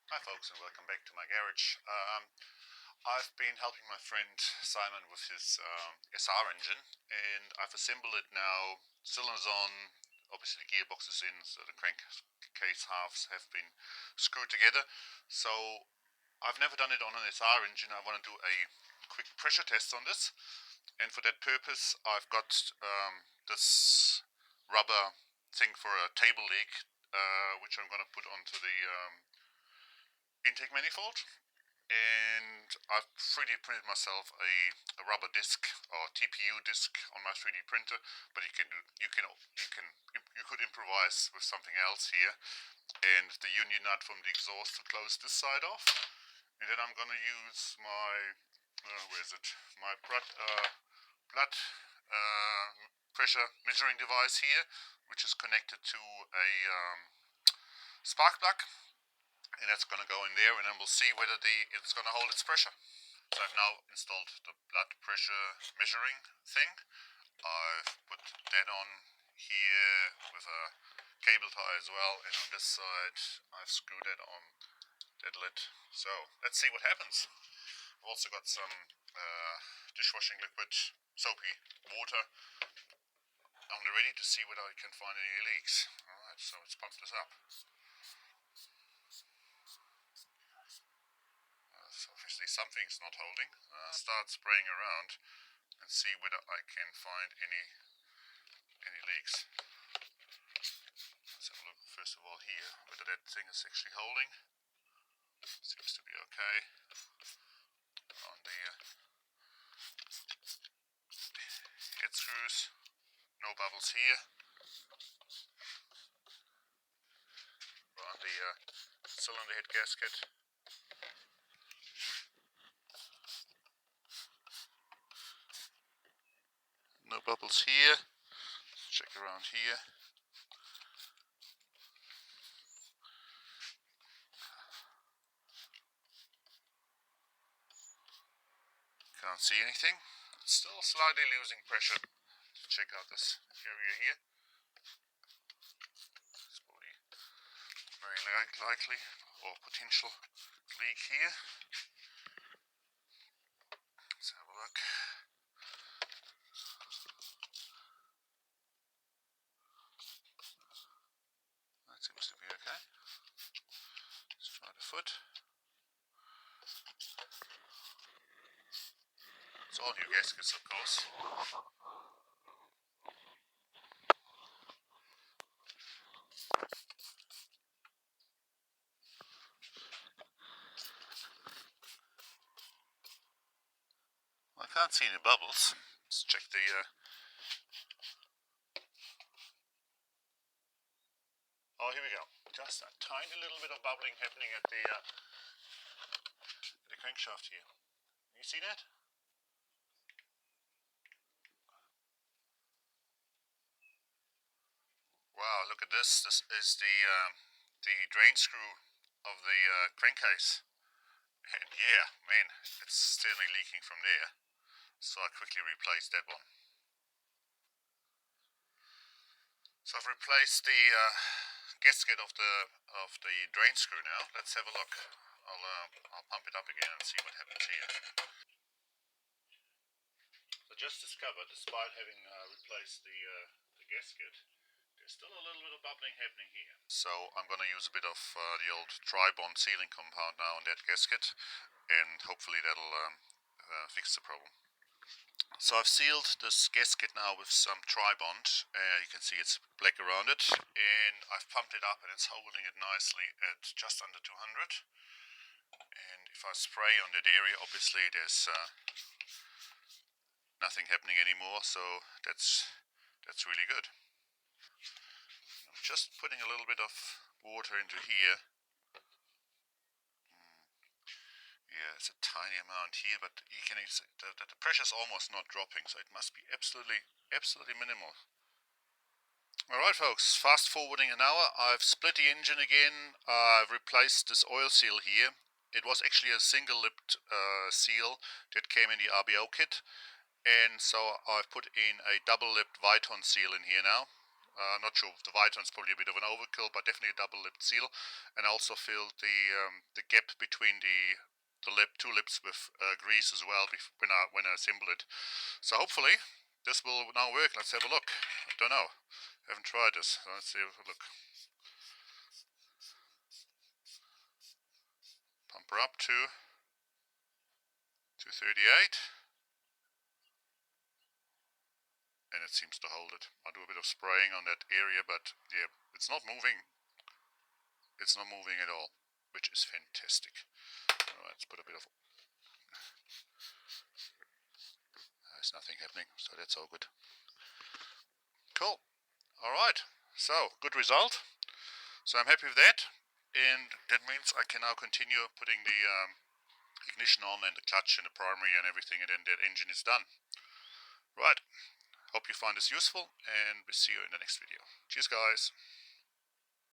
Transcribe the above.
Hi folks, and welcome back to my garage. I've been helping my friend Simon with his SR engine, and I've assembled it now. Cylinders on, obviously the gearbox is in, so the crankcase halves have been screwed together. So I've never done it on an SR engine. I want to do a quick pressure test on this, and for that purpose I've got this rubber thing for a table leg, which I'm going to put onto the intake manifold, and I've 3D printed myself a rubber disc or TPU disc on my 3D printer. But you could improvise with something else here, and the union nut from the exhaust to close this side off. And then I'm gonna use my where is it? My blood pressure measuring device here, which is connected to a spark plug, and that's going to go in there, and then we'll see whether it's going to hold its pressure. So I've now installed the blood pressure measuring thing. I've put that on here with a cable tie as well, and on this side I've screwed that on that lid. So let's see what happens. I've also got some dishwashing liquid, soapy water on the ready to see whether I can find any leaks. Alright, so let's pump this up. So obviously something's not holding. Start spraying around and see whether I can find any leaks. Let's have a look first of all here, whether that thing is actually holding. Seems to be okay. On the head screws, no bubbles here. On the cylinder head gasket, no bubbles here. Let's check around here. Can't see anything. It's still slightly losing pressure. Let's check out this area here. It's probably very likely or potential leak here. Let's have a look. That seems to be okay. Let's try the foot. It's all new gaskets, of course. I can't see any bubbles. Let's check the oh, here we go. Just a tiny little bit of bubbling happening at the crankshaft here. You see that? Wow, look at this. This is the drain screw of the crankcase. And yeah, man, it's certainly leaking from there. So I quickly replaced that one. So I've replaced the gasket of the drain screw now. Let's have a look. I'll pump it up again and see what happens here. So just discovered, despite having replaced the gasket, there's still a little bit of bubbling happening here. So I'm going to use a bit of the old Tri-Bond sealing compound now on that gasket, and hopefully that'll fix the problem. So I've sealed this gasket now with some Tri-Bond. You can see it's black around it, and I've pumped it up and it's holding it nicely at just under 200. And if I spray on that area, obviously there's nothing happening anymore, so that's really good. I'm just putting a little bit of water into here. Yeah, it's a tiny amount here, but you can see that the pressure is almost not dropping, so it must be absolutely minimal. Alright folks, fast forwarding an hour, I've split the engine again. I've replaced this oil seal here. It was actually a single lipped seal that came in the RBO kit, and so I've put in a double lipped Viton seal in here now. Not sure if the white one's probably a bit of an overkill, but definitely a double-lipped seal. And also filled the gap between the two lips with grease as well when I assemble it. So hopefully this will now work. Let's have a look. I don't know. I haven't tried this. So let's see. Look. Pump her up to 238. And it seems to hold it. I'll do a bit of spraying on that area, but yeah, it's not moving. It's not moving at all, which is fantastic. Alright, let's put a bit of... There's nothing happening, so that's all good. Cool. Alright, so good result. So I'm happy with that, and that means I can now continue putting the ignition on and the clutch and the primary and everything, and then that engine is done. Right, hope you find this useful, and we'll see you in the next video. Cheers guys.